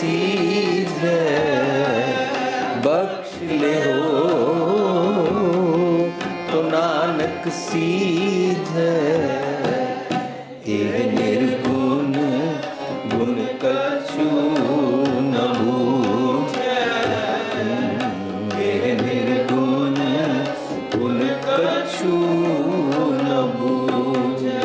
सीध बख्श ले हो तो नानक सीध एह निर्गुण गुण कछु न बूझै एह निर्गुण गुण कछु न बूझै।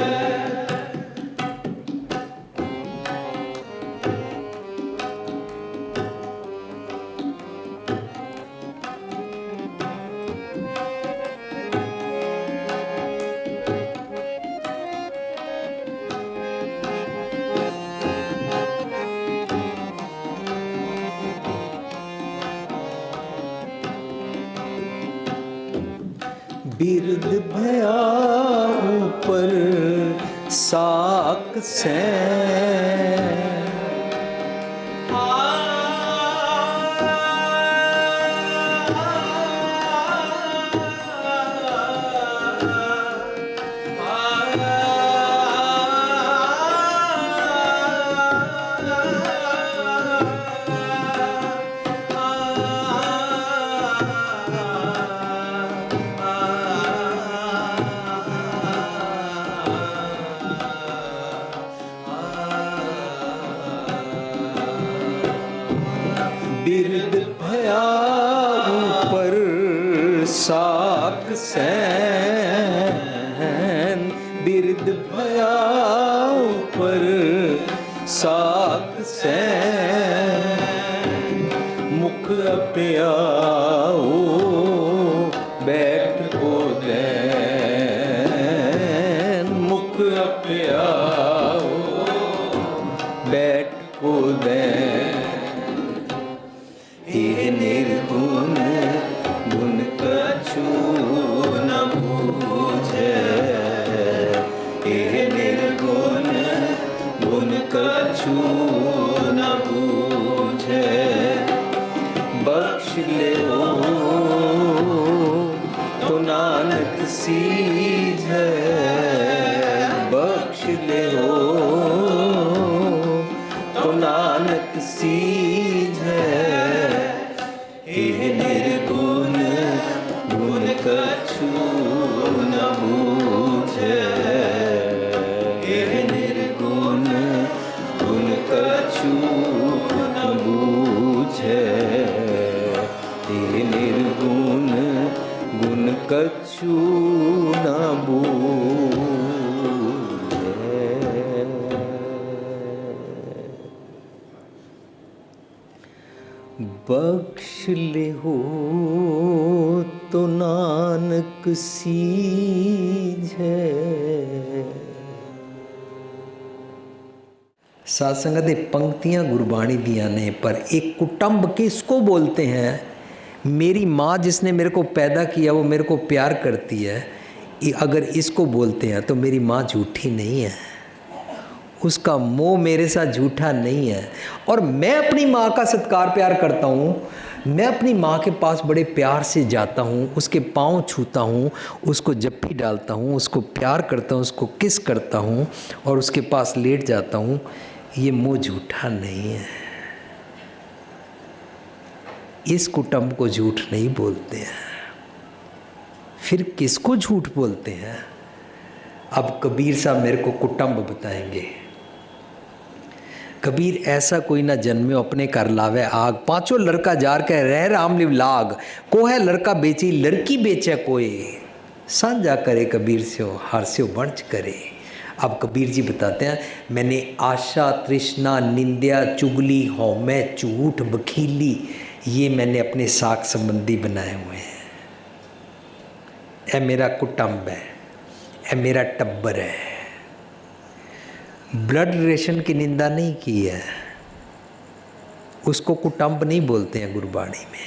बिरद भया ऊपर साक सैं बिरद भया ऊपर साक सैन बिरद भया ऊपर साक सैन मुख अप्याओ बैठ को दैन मुख अप्याओ बैठ को दैन एह निर्गुण गुण कछु न बूझै एह निर्गुण गुण कछु न बूझै बख्श ले हो तो नानक सीध बख्श ले हो तो नानक सीध एह निर्गुण गुण कछु न बूझै एह निर्गुण गुण कछु न बूझै एह निर्गुण गुण कछु न बूझै। बख्श ले हो तो नानक सीझै। साध संगत दे पंक्तियां गुरबाणी दियां ने, पर एक कुटुंब किसको बोलते हैं? मेरी माँ जिसने मेरे को पैदा किया वो मेरे को प्यार करती है, अगर इसको बोलते हैं तो मेरी माँ झूठी नहीं है, उसका मोह मेरे साथ झूठा नहीं है। और मैं अपनी माँ का सत्कार प्यार करता हूँ, मैं अपनी माँ के पास बड़े प्यार से जाता हूँ, उसके पाँव छूता हूँ, उसको जप्पी डालता हूँ, उसको प्यार करता हूँ, उसको किस करता हूँ और उसके पास लेट जाता हूँ। ये मोह झूठा नहीं है। इस कुटुंब को झूठ नहीं बोलते हैं। फिर किसको झूठ बोलते हैं? अब कबीर साहब मेरे को कुटुंब बताएंगे। कबीर ऐसा कोई ना जन्म्यो अपने कर लावे आग, पांचों लड़का जार के रह राम लिव लाग, को है लड़का बेची लड़की बेचे कोई, साझा करे कबीर स्यो हार स्यो वंश करे। अब कबीर जी बताते हैं, मैंने आशा तृष्णा निंदा चुगली हौमै झूठ बखीली ये मैंने अपने साख संबंधी बनाए हुए हैं। ए मेरा कुटुंब है, ए मेरा टब्बर है। ब्लड रिलेशन की निंदा नहीं की है, उसको कुटुंब नहीं बोलते हैं गुरबाणी में।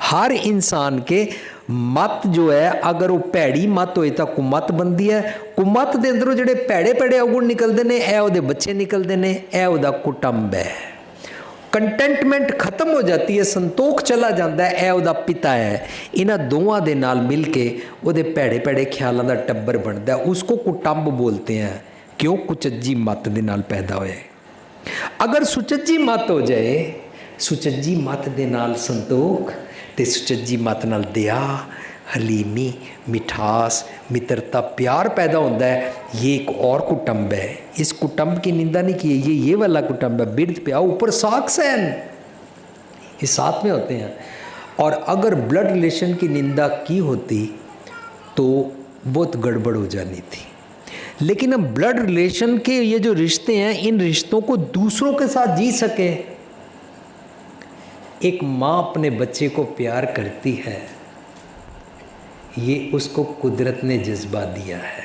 हर इंसान के मत जो है, अगर वो भैड़ी मत होए तो कुमत बनती है, कुमत के अंदरों जोड़े भैड़े भैड़े अवगुण निकलते हैं, ए उहदे बच्चे निकलते हैं, ए उहदा कुटुंब है। कंटेंटमेंट खत्म हो जाती है, संतोख चला जाता है, ए उहदा पिता है। इन्हां दोवां दे नाल मिल के उहदे भैड़े भैड़े ख्यालों का टब्बर बनता है, उसको कुटुंब बोलते हैं। क्यों? कुचज्जी मत दे नाल पैदा होए। अगर सुचज्जी मत हो जाए, सुचज्जी मत दे नाल संतोख ते सुचज्जी मत नाल दया, हलीमी, मिठास, मित्रता, प्यार पैदा होता है। ये एक और कुटुंब है। इस कुटुंब की निंदा नहीं की, ये वाला कुटुंब है। बिरध प्यार ऊपर साक सैन, ये साथ में होते हैं। और अगर ब्लड रिलेशन की निंदा की होती तो बहुत गड़बड़ हो जानी थी। लेकिन हम ब्लड रिलेशन के ये जो रिश्ते हैं, इन रिश्तों को दूसरों के साथ जी सके। एक माँ अपने बच्चे को प्यार करती है, ये उसको कुदरत ने जज्बा दिया है।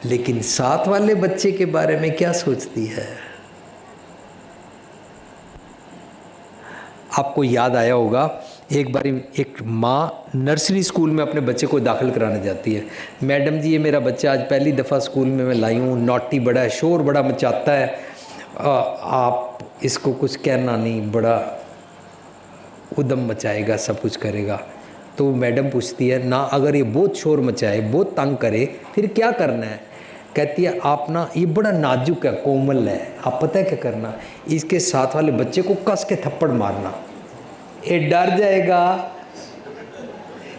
लेकिन साथ वाले बच्चे के बारे में क्या सोचती है? आपको याद आया होगा, एक बार एक माँ नर्सरी स्कूल में अपने बच्चे को दाखिल कराने जाती है। मैडम जी, ये मेरा बच्चा आज पहली दफ़ा स्कूल में मैं लाई हूँ, नॉटी बड़ा है, शोर बड़ा मचाता है, आप इसको कुछ कहना नहीं, बड़ा उदम मचाएगा, सब कुछ करेगा। तो मैडम पूछती है ना, अगर ये बहुत शोर मचाए, बहुत तंग करे, फिर क्या करना है? कहती है आप ना, ये बड़ा नाजुक है, कोमल है, आप पता है क्या करना, इसके साथ वाले बच्चे को कस के थप्पड़ मारना, ये डर जाएगा,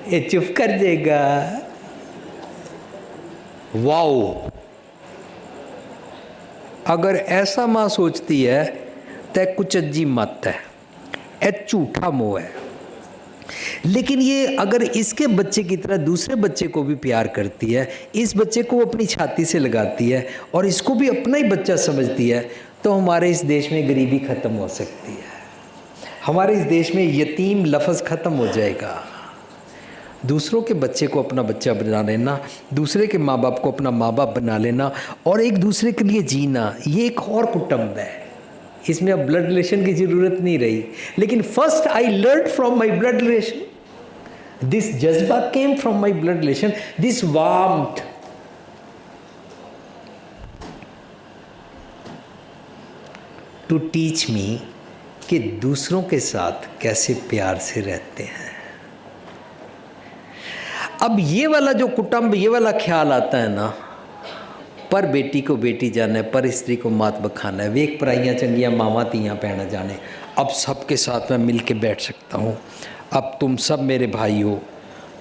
ये चुप कर जाएगा। वाओ! अगर ऐसा माँ सोचती है तो कुचज्जी मत है, ये झूठा मोह है। लेकिन ये अगर इसके बच्चे की तरह दूसरे बच्चे को भी प्यार करती है, इस बच्चे को अपनी छाती से लगाती है और इसको भी अपना ही बच्चा समझती है, तो हमारे इस देश में गरीबी ख़त्म हो सकती है। हमारे इस देश में यतीम लफ्ज़ ख़त्म हो जाएगा। दूसरों के बच्चे को अपना बच्चा बना लेना, दूसरे के माँ बाप को अपना माँ बाप बना लेना और एक दूसरे के लिए जीना, ये एक और कुटुंब है। इसमें अब ब्लड रिलेशन की ज़रूरत नहीं रही। लेकिन first I learn from my blood relation, this जज्बा came from my blood relation, this warmth. To teach me कि दूसरों के साथ कैसे प्यार से रहते हैं। अब ये वाला जो कुटुंब, ये वाला ख्याल आता है ना, पर बेटी को बेटी जाने, पर स्त्री को मात बखाना है, वेख पराइयाँ चंगियाँ मामा तियाँ पैना जाने। अब सबके साथ मैं मिल के बैठ सकता हूँ। अब तुम सब मेरे भाई हो,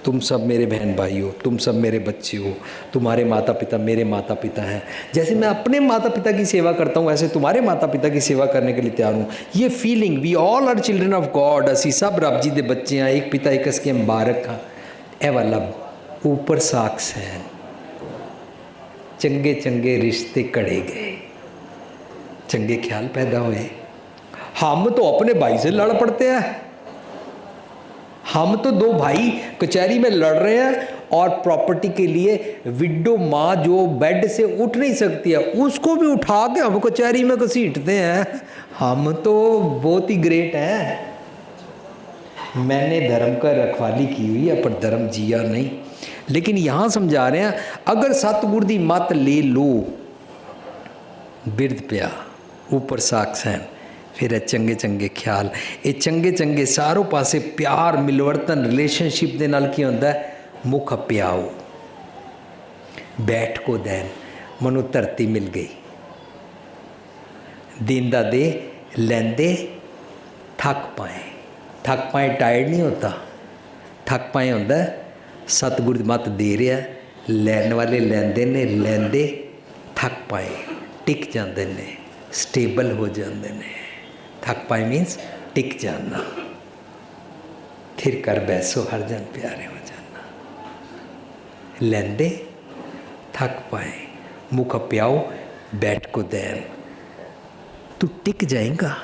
तुम सब मेरे बहन भाई हो, तुम सब मेरे बच्चे हो, तुम्हारे माता पिता मेरे माता पिता हैं। जैसे मैं अपने माता पिता की सेवा करता हूँ, ऐसे तुम्हारे माता पिता की सेवा करने के लिए तैयार हूँ। ये feeling, we all are children of God, असी सब रब जी दे बच्चे हैं, एक पिता एक इसके मुबारक हाँ। ए वाला ऊपर साक्स है, चंगे चंगे रिश्ते कड़े गए, चंगे ख्याल पैदा हुए। हम तो अपने भाई से लड़ पड़ते हैं, हम तो दो भाई कचहरी में लड़ रहे हैं और प्रॉपर्टी के लिए विडो माँ जो बेड से उठ नहीं सकती है, उसको भी उठा के हम कचहरी में घसीटते हैं। हम तो बहुत ही ग्रेट हैं। मैंने धर्म का रखवाली की हुई है पर धर्म जिया नहीं। लेकिन यहाँ समझा रहे हैं, अगर सतगुर दी मत ले लो, बिरध पिया ऊपर साक्स हैं, फिर है चंगे चंगे ख्याल। ये चंगे चंगे सारों पासे प्यार मिलवर्तन रिलेशनशिप दे नाल की होंदा है, मुख प्याओ बैठ को दैन, मनु धरती मिल गई, देंदा दे लेंदे थक पाए। थक पाए टायर्ड नहीं होता, थक पाए होंदा है सतगुर मत दे रहा, लैन वाले लैंदे ने, लैंदे थक पाए टिक जाते ने, स्टेबल हो जाते ने। थक पाए मीन्स टिक जाना, फिर कर बैसो हर जन प्यारे हो जाना। लैंदे थक पाए, मुख प्याओ बैठ को दैन। तू टिक जाएगा,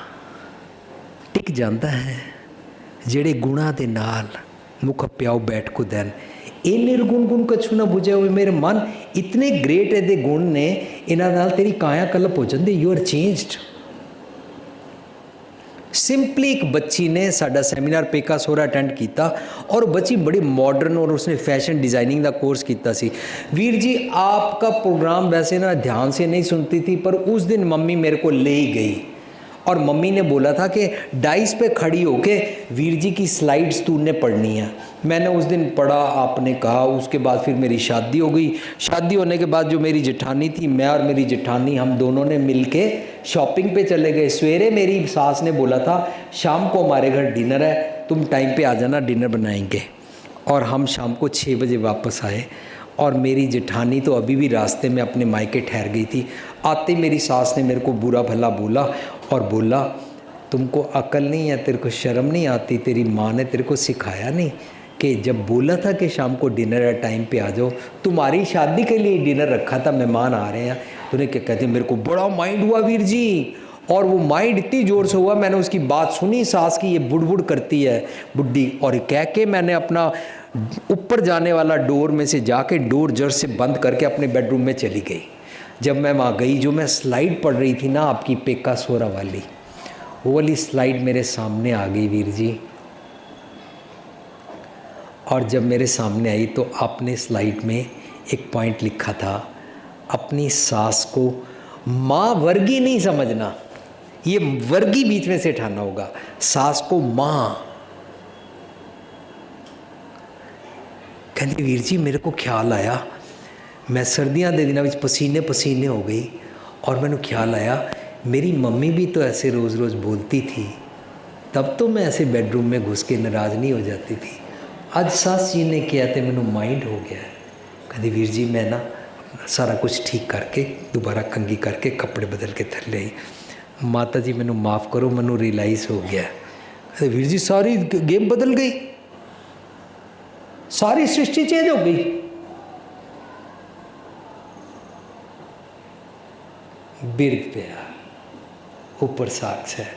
टिक जाता है जेड़े गुणा दे नाल मुख प्याओ बैठ को दैन। ए निर्गुण गुण कछु ना बुझे हुए मेरे मन, इतने ग्रेट है दे गुण ने, इन्हां नाल तेरी काया कलप हो जाती, यू आर चेंज्ड। सिंपली एक बच्ची ने साडा सैमीनार पेका सोरा अटेंड किया और बच्ची बड़ी मॉडर्न और उसने फैशन डिज़ाइनिंग का कोर्स किया सी। वीर जी आपका प्रोग्राम वैसे ना ध्यान से नहीं सुनती थी, पर उस दिन मम्मी मेरे को ले ही गई और मम्मी ने बोला था कि डाइस पे खड़ी होके वीर जी की स्लाइड्स तूने पढ़नी है। मैंने उस दिन पढ़ा, आपने कहा, उसके बाद फिर मेरी शादी हो गई। शादी होने के बाद जो मेरी जेठानी थी, मैं और मेरी जेठानी हम दोनों ने मिलके शॉपिंग पे चले गए। सवेरे मेरी सास ने बोला था शाम को हमारे घर डिनर है, तुम टाइम पे आ जाना, डिनर बनाएंगे। और हम शाम को 6 बजे वापस आए और मेरी जेठानी तो अभी भी रास्ते में अपने मायके ठहर गई थी। आते मेरी सास ने मेरे को बुरा भला बोला और बोला तुमको अकल नहीं है, तेरे को शर्म नहीं आती, तेरी माँ ने तेरे को सिखाया नहीं कि जब बोला था कि शाम को डिनर है टाइम पे आ जाओ, तुम्हारी शादी के लिए डिनर रखा था, मेहमान आ रहे हैं। तूने क्या कहते, मेरे को बड़ा माइंड हुआ वीर जी, और वो माइंड इतनी ज़ोर से हुआ, मैंने उसकी बात सुनी सास की, ये बुड़ करती है बुढ़ी, और कह के मैंने अपना ऊपर जाने वाला डोर में से जाके डोर जर से बंद करके अपने बेडरूम में चली गई। जब मैं वहाँ गई, जो मैं स्लाइड पढ़ रही थी ना आपकी पेका सोरा वाली, वो वाली स्लाइड मेरे सामने आ गई वीर जी। और जब मेरे सामने आई तो आपने स्लाइड में एक पॉइंट लिखा था, अपनी सास को माँ वर्गी नहीं समझना, ये वर्गी बीच में से उठाना होगा, सास को माँ। कहती वीर जी मेरे को ख्याल आया, मैं सर्दियाँ के दिनों में पसीने पसीने हो गई, और मैंने ख्याल आया मेरी मम्मी भी तो ऐसे रोज़ रोज़ बोलती थी, तब तो मैं ऐसे बेडरूम में घुस के नाराज़ नहीं हो जाती थी। आज सास जी ने किया तो मैंने माइंड हो गया। कहती वीर जी मैं ना सारा कुछ ठीक करके दोबारा कंगी करके कपड़े बदल के थले आई। माता जी मैनू माफ़ करो, मैनू रियलाइज़ हो गया। कहते वीर जी सारी गेम बदल गई, सारी सृष्टि चेंज हो गई। बिरद पिया ऊपर साक्ष है,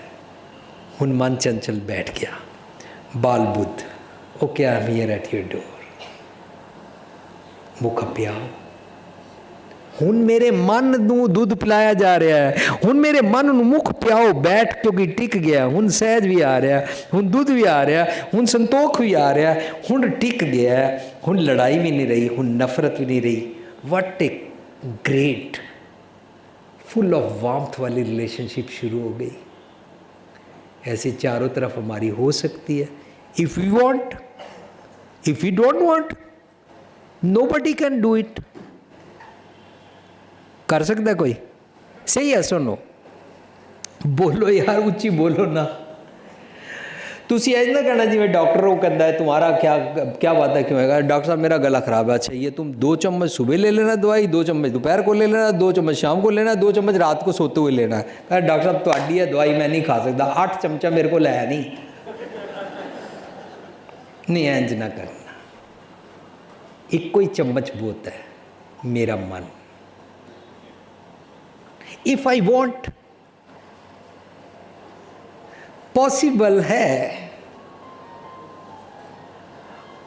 हुन मन चंचल बैठ गया, बाल Buddha okay I am here at your door, मुख पियाओ। हुन मेरे मन नू दूध पिलाया जा रहा है, हुन मेरे मन नू मुख पियाओ बैठ, क्योंकि टिक गया, हुन सहज भी आ रहा, हुन दूध भी आ रहा, हुन संतोख भी आ रहा, हुन टिक गया, हुन लड़ाई भी नहीं रही, हुन नफरत भी नहीं रही। What a great full of warmth वाली रिलेशनशिप शुरू हो गई। ऐसे चारों तरफ हमारी हो सकती है, if you want, if you don't want, nobody can do it. कर सकता कोई? सही है, सुनो बोलो यार, ऊंची बोलो ना। तुसी ऐसा ना कहना जिम्मे डॉक्टर वो कहता है तुम्हारा क्या बात है, क्यों है? डॉक्टर साहब मेरा गला खराब है, अच्छा ये तुम 2 चम्मच सुबह ले लेना दवाई, 2 चम्मच दोपहर को ले लेना, 2 चम्मच शाम को लेना, 2 चम्मच रात को सोते हुए लेना। कहा डॉक्टर साहब तुहाडी है दवाई, मैं नहीं खा सकता, 8 चमचा मेरे को लाया नहीं इंज ना करना, एक कोई चम्मच बहुत है, मेरा मन। इफ आई वॉन्ट पॉसिबल है,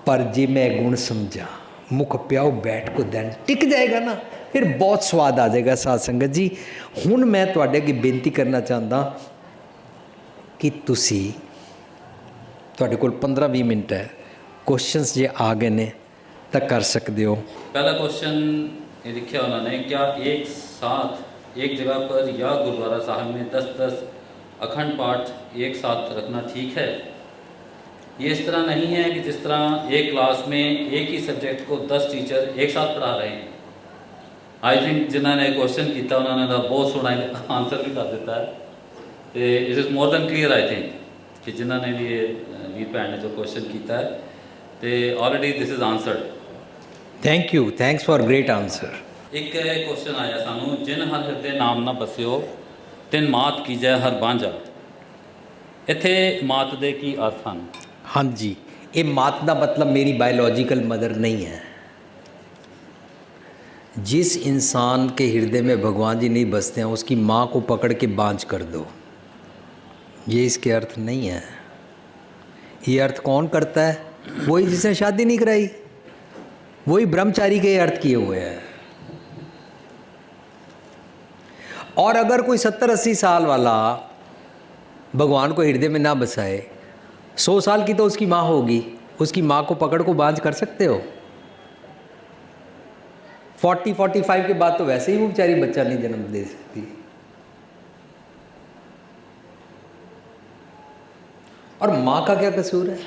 पर जे मैं गुण समझा, मुख प्याओ बैठ को दैन टिक जाएगा ना, फिर बहुत स्वाद आ जाएगा। साध संगत जी हुण मैं तुहाडे अगे बेनती करना चाहता कि तुसी, तुहाडे कोल 15-20 मिनट है, क्वेश्चंस जे आ गए ने तो कर सकते हो। पहला क्वेश्चन ये लिखा उन्होंने, क्या एक साथ एक जगह पर या गुरुद्वारा साहब में 10-10 अखंड पाठ एक साथ रखना ठीक है? ये इस तरह नहीं है कि जिस तरह एक क्लास में एक ही सब्जेक्ट को 10 टीचर एक साथ पढ़ा रहे हैं। आई थिंक जिन्होंने क्वेश्चन किया उन्होंने बहुत सोहना आंसर भी कर दिता है, तो it is more than clear I think कि जिन्होंने भी वीर भैन ने जो क्वेश्चन किया है तो already this is answered. Thank you, thanks for great answer. एक क्वेश्चन आया सानू, जिन हर हृदय नाम ना बसियो तिन मात की जय हर बांझा, इत्थे मात दे की अर्थ हैं? हाँ जी, ये मात का मतलब मेरी बायोलॉजिकल मदर नहीं है। जिस इंसान के हृदय में भगवान जी नहीं बसते हैं उसकी माँ को पकड़ के बांझ कर दो, ये इसके अर्थ नहीं है। ये अर्थ कौन करता है? वही जिसने शादी नहीं कराई, वही ब्रह्मचारी के अर्थ किए हुए हैं। और अगर कोई 70-80 साल वाला भगवान को हृदय में ना बसाए, 100 साल की तो उसकी माँ होगी, उसकी माँ को पकड़ को बांझ कर सकते हो? 40-45 के बाद तो वैसे ही वो बेचारी बच्चा नहीं जन्म दे सकती। और माँ का क्या कसूर है?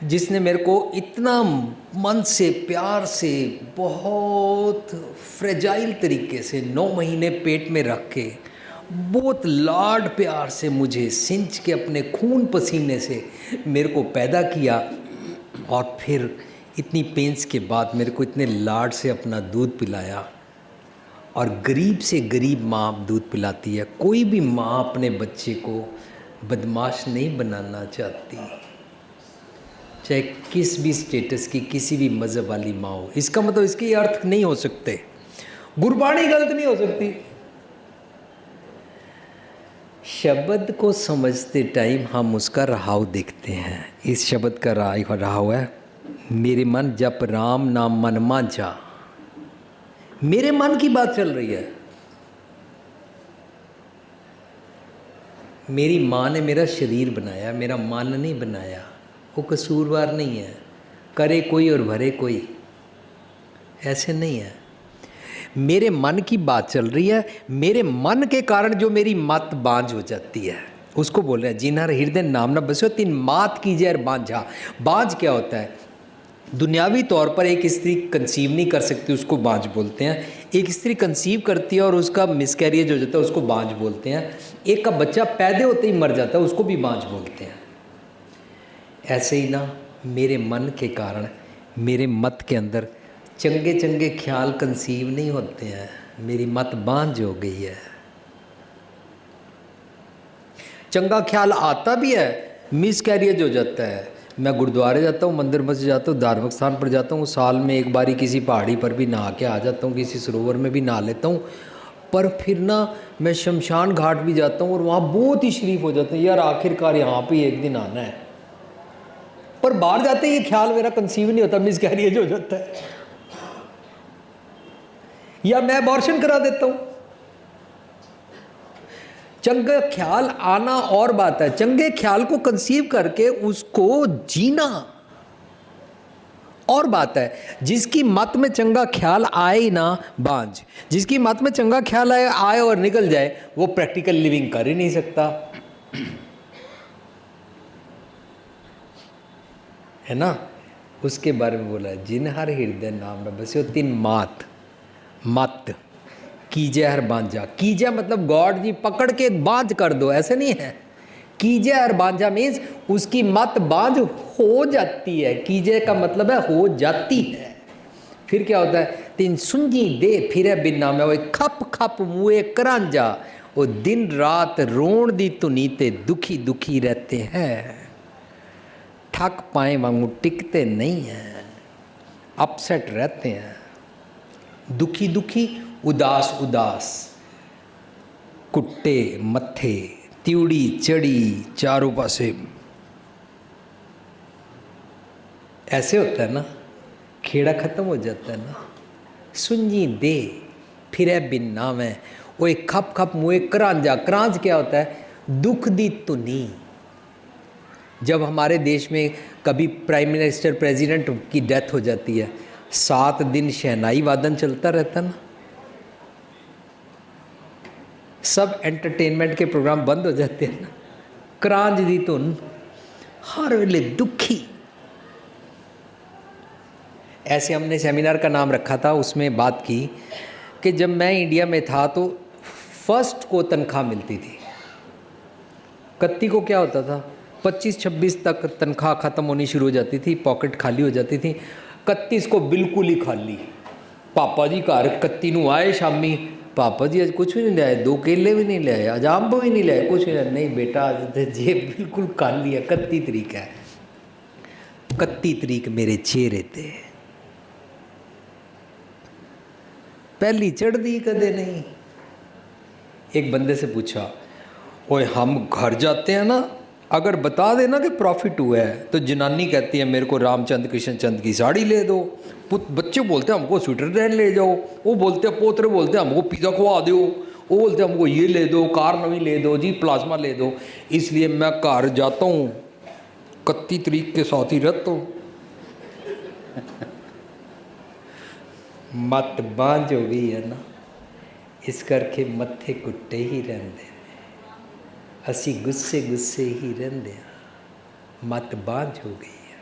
जिसने मेरे को इतना मन से प्यार से बहुत फ्रेजाइल तरीके से 9 महीने पेट में रख के बहुत लाड प्यार से मुझे सिंच के अपने खून पसीने से मेरे को पैदा किया, और फिर इतनी पेंस के बाद मेरे को इतने लाड से अपना दूध पिलाया। और गरीब से गरीब माँ दूध पिलाती है। कोई भी माँ अपने बच्चे को बदमाश नहीं बनाना चाहती, चाहे किस भी स्टेटस की, किसी भी मज़हब वाली माँ हो। इसका मतलब इसके ये अर्थ नहीं हो सकते, गुरबाणी गलत नहीं हो सकती। शब्द को समझते टाइम हम उसका रहाव देखते हैं। इस शब्द का रहाव है, मेरे मन जप राम नाम मन मांझा। मेरे मन की बात चल रही है। मेरी माँ ने मेरा शरीर बनाया, मेरा मन नहीं बनाया। वो कसूरवार नहीं है, करे कोई और भरे कोई, ऐसे नहीं है। मेरे मन की बात चल रही है। मेरे मन के कारण जो मेरी मत बांझ हो जाती है, उसको बोल रहे हैं जिन्हर हृदय नाम न बसो तीन मात कीजिए और बांझा। बांझ क्या होता है? दुनियावी तौर पर एक स्त्री कंसीव नहीं कर सकती, उसको बांझ बोलते हैं। एक स्त्री कंसीव करती है और उसका मिसकैरिएज हो जाता है, उसको बांझ बोलते हैं। एक का बच्चा पैदा होते ही मर जाता है, उसको भी बांझ बोलते हैं। ऐसे ही ना, मेरे मन के कारण मेरे मत के अंदर चंगे चंगे ख्याल कंसीव नहीं होते हैं, मेरी मत बांझ हो गई है। चंगा ख्याल आता भी है, मिसकैरिएज हो जाता है। मैं गुरुद्वारे जाता हूँ, मंदिर मस्जिद जाता हूँ, धार्मिक स्थान पर जाता हूँ, साल में एक बारी किसी पहाड़ी पर भी नहा के आ जाता हूँ, किसी सरोवर में भी नहा लेता हूँ। पर फिर ना मैं शमशान घाट भी जाता हूँ और वहाँ बहुत ही शरीफ हो जाते हैं, यार आखिरकार यहाँ पे एक दिन आना है। पर बाहर जाते ही ये ख्याल मेरा कंसीव नहीं होता, मिसकैरिएज हो जाता है, या मैं अबॉर्शन करा देता हूँ। चंगा ख्याल आना और बात है, चंगे ख्याल को कंसीव करके उसको जीना और बात है। जिसकी मत में चंगा ख्याल आए ना बांझ, जिसकी मत में चंगा ख्याल आए और निकल जाए, वो प्रैक्टिकल लिविंग कर ही नहीं सकता, है ना। उसके बारे में बोला जिन हर हृदय नाम न बसे तीन मात मत कीजिए हर बांझा। कीजिए मतलब गॉड जी पकड़ के बांझ कर दो, ऐसे नहीं है। कीजिए हर बांझा मीन्स उसकी मत बांझ हो जाती है। कीजिए का मतलब है हो जाती है। फिर क्या होता है? तीन सुंजी दे फिर बिन नाम है, वो खप खप मुए करांजा, वो दिन रात रोण दी तुनीते दुखी दुखी रहते हैं, थक पाए वांगू टिकते नहीं हैं, अपसेट रहते हैं, दुखी दुखी, उदास उदास, कुट्टे मत्थे, त्यूड़ी चढ़ी चारों पासे, ऐसे होता है ना, खेड़ा खत्म हो जाता है ना। सुंजी दे फिर बिन नाम है, वो एक खप खप मुए करांजा। करांज क्या होता है? दुख दी तुनी। जब हमारे देश में कभी प्राइम मिनिस्टर प्रेसिडेंट की डेथ हो जाती है, 7 दिन शहनाई वादन चलता रहता ना, सब एंटरटेनमेंट के प्रोग्राम बंद हो जाते हैं ना। करांज दी धुन, हर वेले दुखी। ऐसे हमने सेमिनार का नाम रखा था, उसमें बात की कि जब मैं इंडिया में था तो फर्स्ट को तनख्वाह मिलती थी, 31 को क्या होता था, 25-26 तक तनख्वाह ख़त्म होनी शुरू हो जाती थी, पॉकेट खाली हो जाती थी। 31 को बिल्कुल ही खाली। पापा जी घर 31 ਨੂੰ आए शामी, पापा जी आज कुछ भी नहीं लाए, 2 केले भी नहीं लाए, आज अंब भी नहीं लाए, कुछ नहीं बेटा आज तो जेब बिल्कुल खाली है। 31 तरीक है, 31 तरीक मेरे चेहरे थे पहली चढ़ती कदे नहीं। एक बंदे से पूछा, ओए हम घर जाते हैं ना, अगर बता देना कि प्रॉफिट हुआ है, तो जनानी कहती है मेरे को रामचंद्र कृष्णचंद की साड़ी ले दो, बच्चे बोलते हैं हमको स्विट्जरलैंड ले जाओ, वो बोलते हैं पोतरे बोलते हैं हमको पिज़्ज़ा खवा दो, वो बोलते हैं हमको ये ले दो, कार नवी ले दो जी, प्लाज्मा ले दो। इसलिए मैं घर जाता हूँ 31 तरीक के साथ ही रहता हूँ। मत बांझ हो गई है ना, इस करके मत्थे कुट्टे ही रहंदे ने, असी गुस्से गुस्से ही रहंदे हां। मत बांझ हो गई है,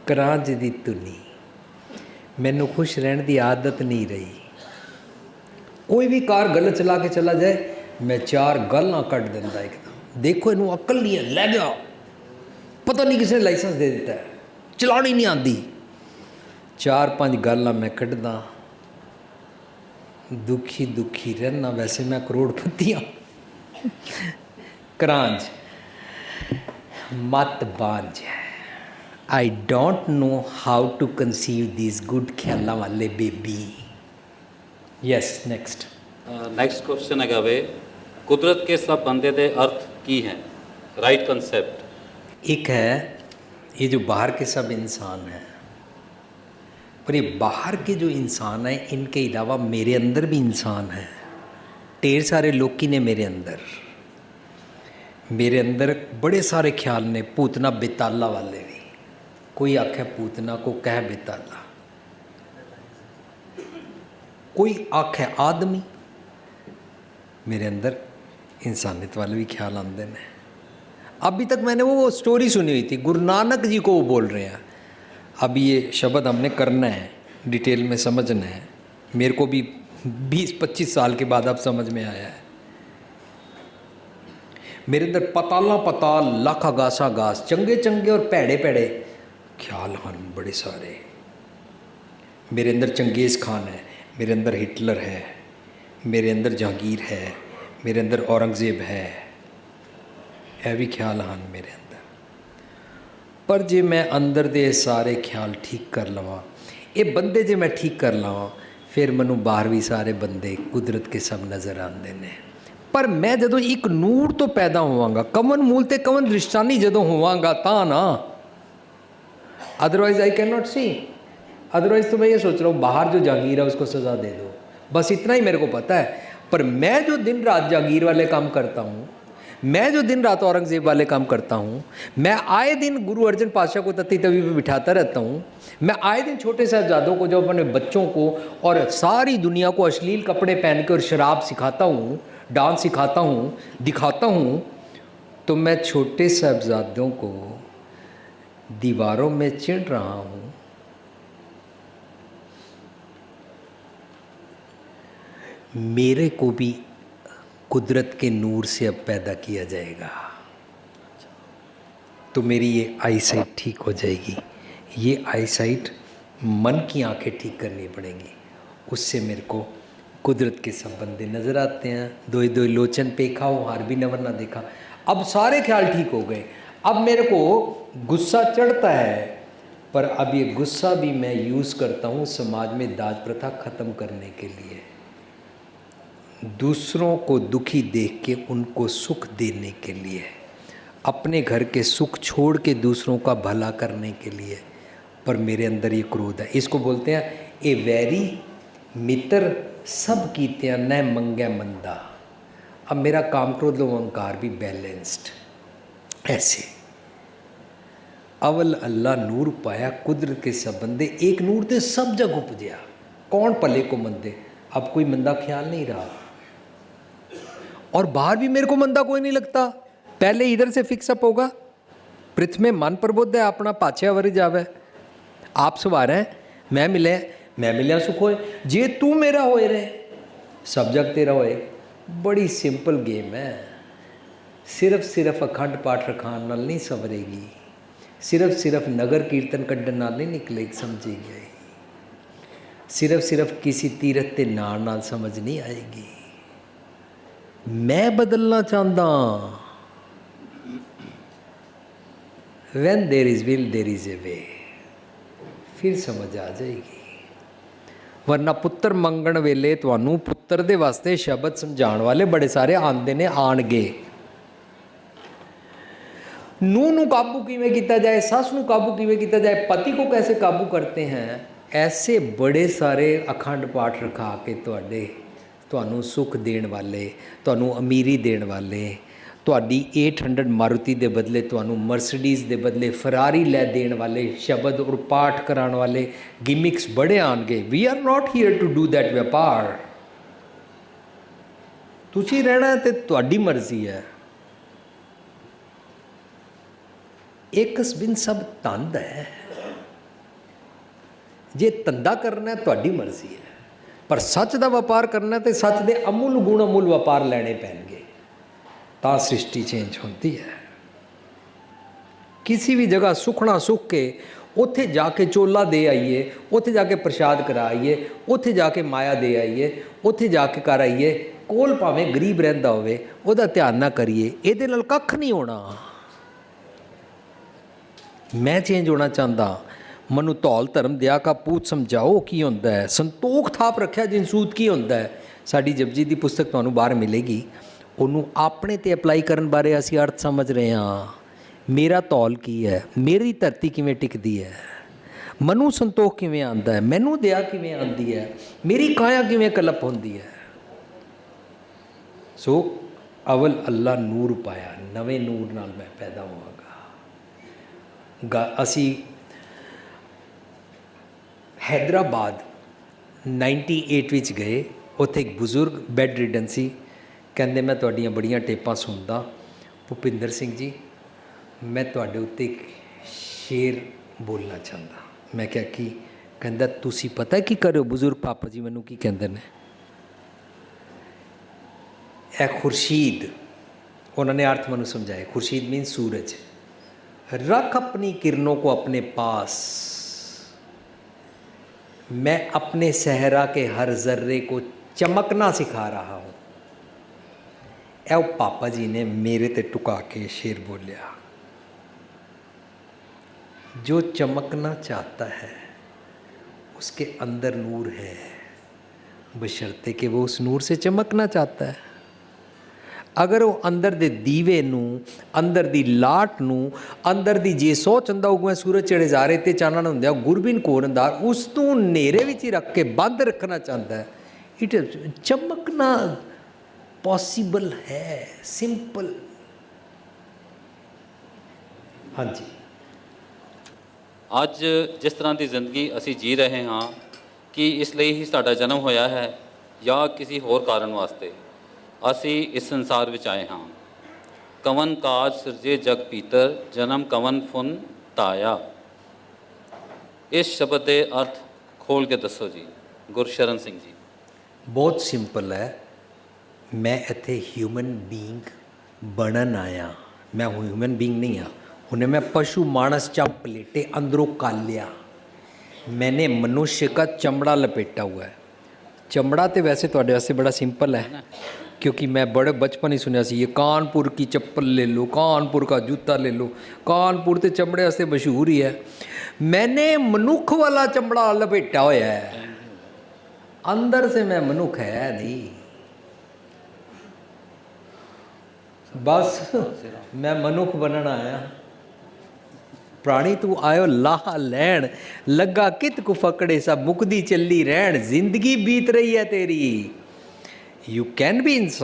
करांज दी तुनी, मैनू खुश रहने की आदत नहीं रही। कोई भी कार गलत चला के चला जाए, मैं 4 गालां कट दिंदा एकदम। देखो इनू अकल नहीं है, लै गया, पता नहीं किसने लाइसेंस दे दिता है, चलानी नहीं आती। 4-5 गालां मैं कटदा, दुखी दुखी रहना। वैसे मैं करोड़पति हाँ। क्रांज मत बांझ। I don't know how to conceive this good ख्यालों वाले baby. Yes next. Next question ਹੈਗਾ ਵੇ, ਕੁਦਰਤ ਕੇ ਸਭ ਬੰਦੇ ਦੇ ਅਰਥ ਕੀ ਹੈ? ਰਾਈਟ ਕੰਸੈप्ट। एक है ये जो बाहर के सब इंसान हैं, पर ये बाहर के जो इंसान हैं इनके अलावा मेरे अंदर भी इंसान हैं। ढेर सारे लोकी ने मेरे अंदर बड़े सारे ख्याल ने, पूतना बेताला वाले भी। कोई आखे पूतना, को कह बेताला, कोई आखे आदमी। मेरे अंदर इंसानियत वाले भी ख्याल आते हैं। अभी तक मैंने वो स्टोरी सुनी हुई थी, गुरु नानक जी को वो बोल रहे हैं। अभी ये शब्द हमने करना है, डिटेल में समझना है। मेरे को भी 20-25 साल के बाद अब समझ में आया है। मेरे अंदर पताला पताल, लाख गासा गास, चंगे चंगे और पैड़े पैड़े ख्याल हैं बड़े सारे। मेरे अंदर चंगेज़ खान है, मेरे अंदर हिटलर है, मेरे अंदर जहांगीर है, मेरे अंदर औरंगज़ेब है, यह भी ख्याल हैं मेरे अंदर। पर जे मैं अंदर दे सारे ख्याल ठीक कर लवां, ये बंदे जे मैं ठीक कर लवां, फिर मैनू बाहर भी सारे बंदे कुदरत के सब नज़र आते हैं। पर मैं जदों एक नूर तो पैदा होवांगा, कवन मूल ते कवन दृष्टानी जदों होवांगा तां ना, otherwise I can not see. Otherwise तो मैं ये सोच रहा हूँ बाहर जो जागीर है उसको सज़ा दे दो, बस इतना ही मेरे को पता है। पर मैं जो दिन रात जागीर वाले काम करता हूँ, मैं जो दिन रात औरंगज़ेब वाले काम करता हूँ, मैं आए दिन गुरु अर्जन पातशाह को तत्ती तवी पे बिठाता रहता हूँ, मैं आए दिन छोटे साहबजादों को, जो अपने बच्चों को और सारी दुनिया को अश्लील कपड़े पहन के और शराब सिखाता हूँ, डांस सिखाता हूँ, दिखाता हूँ, तो मैं छोटे साहबजादों को दीवारों में चिढ़ रहा हूँ। मेरे को भी कुदरत के नूर से अब पैदा किया जाएगा, तो मेरी ये आईसाइट ठीक हो जाएगी। ये आईसाइट मन की आंखें ठीक करनी पड़ेंगी, उससे मेरे को कुदरत के सब बंदे नज़र आते हैं। दो दो लोचन पेखा हो, हार भी नवर ना देखा। अब सारे ख्याल ठीक हो गए। अब मेरे को गुस्सा चढ़ता है, पर अब ये गुस्सा भी मैं यूज़ करता हूँ समाज में दाज प्रथा ख़त्म करने के लिए, दूसरों को दुखी देख के उनको सुख देने के लिए, अपने घर के सुख छोड़ के दूसरों का भला करने के लिए। पर मेरे अंदर ये क्रोध है, इसको बोलते हैं ए वैरी मित्र सब कीतियाँ न मंगे मंदा। अब मेरा काम क्रोध लो अहंकार भी बैलेंस्ड ऐसे। अवल अल्लाह नूर पाया, कुदरत के सब बंदे एक नूर ते सब जग उपजया, कौन पले को मंदे। अब कोई मंदा ख्याल नहीं रहा, और बाहर भी मेरे को मंदा कोई नहीं लगता। पहले इधर से फिक्सअप होगा, पृथ्वी में मन प्रबुद्ध है, अपना पाछे वर जावे। आप सवार हैं, मैं मिले सुख होए, जे तू मेरा होए रहे सब जग तेरा होए। बड़ी सिंपल गेम है। सिर्फ अखंड पाठ रखान नाल नहीं सवरेगी, सिर्फ नगर कीर्तन कड्डन नाल नहीं निकलेगी, समझी गई। सिर्फ किसी तीरथ ते नाल समझ नहीं आएगी। मैं बदलना चाहता, when there is will there is a way, फिर समझ आ जाएगी। वरना पुत्र मंगण वेले तुहानू पुत्र दे वास्ते शब्द समझाण वाले बड़े सारे आंदे ने, आणगे। नूह काबू किवें कीता जाए, सस नूं काबू किवें कीता जाए, पति को कैसे काबू करते हैं, ऐसे बड़े सारे अखंड पाठ रखा के तुहानू सुख देण वाले, तुहानू अमीरी देण वाले, तुहाडी 800 मारुति दे बदले तुहानू मर्सिडीज़ दे बदले फरारी लै देण वाले शब्द और पाठ कराने वाले गिमिक्स बड़े आनगे। We are not here to do that व्यापार। तुसी रहना ते तुहाडी मर्जी है। एक बिन सब तंद है, जे धंधा करना है तुहाडी मर्जी है, पर सच का व्यापार करना तो सच के अमुल गुण अमुल व्यापार लैने पैणगे। ਤਾਂ ਸ੍ਰਿਸ਼ਟੀ ਚੇਂਜ ਹੁੰਦੀ ਹੈ। किसी भी जगह सुखना सुख के उत्थे जाके चोला दे आइए, उत्थे जाके प्रसाद करा आइए, उत्थे जाके माया दे आइए, उत्थे जाके कर आइए, कोल भावें गरीब रहिंदा होवे उहदा ध्यान ना करिए, इहदे नाल कख नहीं होना। मैं चेंज होना चाहता, मनु धौल धर्म दिया का पूत समझाओ की होंदा है, संतोख थाप रखिया जिनसूत की होंदा है। साडी जपजी दी पुस्तक तुहानूं बाहर मिलेगी, उहनूं अपने ते अप्लाई करन बारे असीं अर्थ समझ रहे हाँ। मेरा धौल की है, मेरी धरती किवें टिकदी है, मनु संतोख किवें आंदा है, मैनू दया किवें आंदी है, मेरी काया किवें कलप होंदी है। सो अवल अल्लाह नूर पाया, नवे नूर नाल मैं पैदा होवांगा। असी हैदराबाद 98 विच गए, उत्थे एक बुजुर्ग बैड रिडन सी, कहंदे मैं तुहाडीआं बड़ियां टेपां सुनदा, भुपिंदर सिंह जी मैं तुहाडे उत्ते एक शेर बोलना चाहता। मैं क्या की? कहंदा तुसी पता की करो बुजुर्ग पापा जी मैनू की कहंदे ने, ए खुर्शीद, उन्होंने अर्थ मैनू समझाए, खुर्शीद मीन सूरज, रख अपनी किरणों को अपने पास, मैं अपने सहरा के हर जर्रे को चमकना सिखा रहा हूँ। ए पापा जी ने मेरे ते टुका के शेर बोलिया। जो चमकना चाहता है उसके अंदर नूर है, बशर्ते कि वो उस नूर से चमकना चाहता है। अगर वो अंदर दे दीवे नू, अंदर दी लाट नू, अंदर दी जे सौ चंदा उगवे सूरज चढ़े जारे ते चानण हुंदा गुरबिन कोरनदार, उस तू नेरे विच ही रख के बंद रखना चाहता है। इट चमकना पॉसिबल है, सिंपल। हाँ जी, ਅੱਜ ਜਿਸ ਤਰ੍ਹਾਂ ਦੀ ਜ਼ਿੰਦਗੀ ਅਸੀਂ ਜੀ ਰਹੇ ਹਾਂ, ਕਿ ਇਸ ਲਈ ਹੀ ਸਾਡਾ ਜਨਮ ਹੋਇਆ ਹੈ ਜਾਂ ਕਿਸੇ ਹੋਰ ਕਾਰਨ ਵਾਸਤੇ ਅਸੀਂ ਇਸ ਸੰਸਾਰ ਵਿੱਚ ਆਏ ਹਾਂ। ਕਵਨ ਕਾਜ ਸਿਰਜੇ ਜਗ ਪੀਤਰ, ਜਨਮ ਕਵਨ ਫੁਨ ਤਾਇਆ। ਇਸ ਸ਼ਬਦ ਦੇ ਅਰਥ ਖੋਲ ਕੇ ਦੱਸੋ ਜੀ ਗੁਰਸ਼ਰਨ ਸਿੰਘ ਜੀ। बहुत सिंपल है। मैं इत्थे ह्यूमन बीइंग बनन आया, मैं ह्यूमन बीइंग नहीं हाँ। उन्हें मैं पशु मानस चंप पलेटे अंदरों कालिया, मैंने मनुष्य का चमड़ा लपेटा हुआ है। चमड़ा तो वैसे थोड़े वास्ते बड़ा सिंपल है, क्योंकि मैं बड़े बचपन ही सुनिया सी, ये कानपुर की चप्पल ले लो, कानपुर का जूता ले लो, कानपुर तो चमड़े वास्ते मशहूर ही है। मैंने मनुख वाला चमड़ा लपेटा होया है, अंदर से मैं मनुख है नहीं, बस मैं मनुख बनना आया। प्राणी तू आयो लाह लैन, लगा कित को फकड़े सा मुकदी चली रहन, जिंदगी बीत रही है तेरी। यू कैन बी इंसान।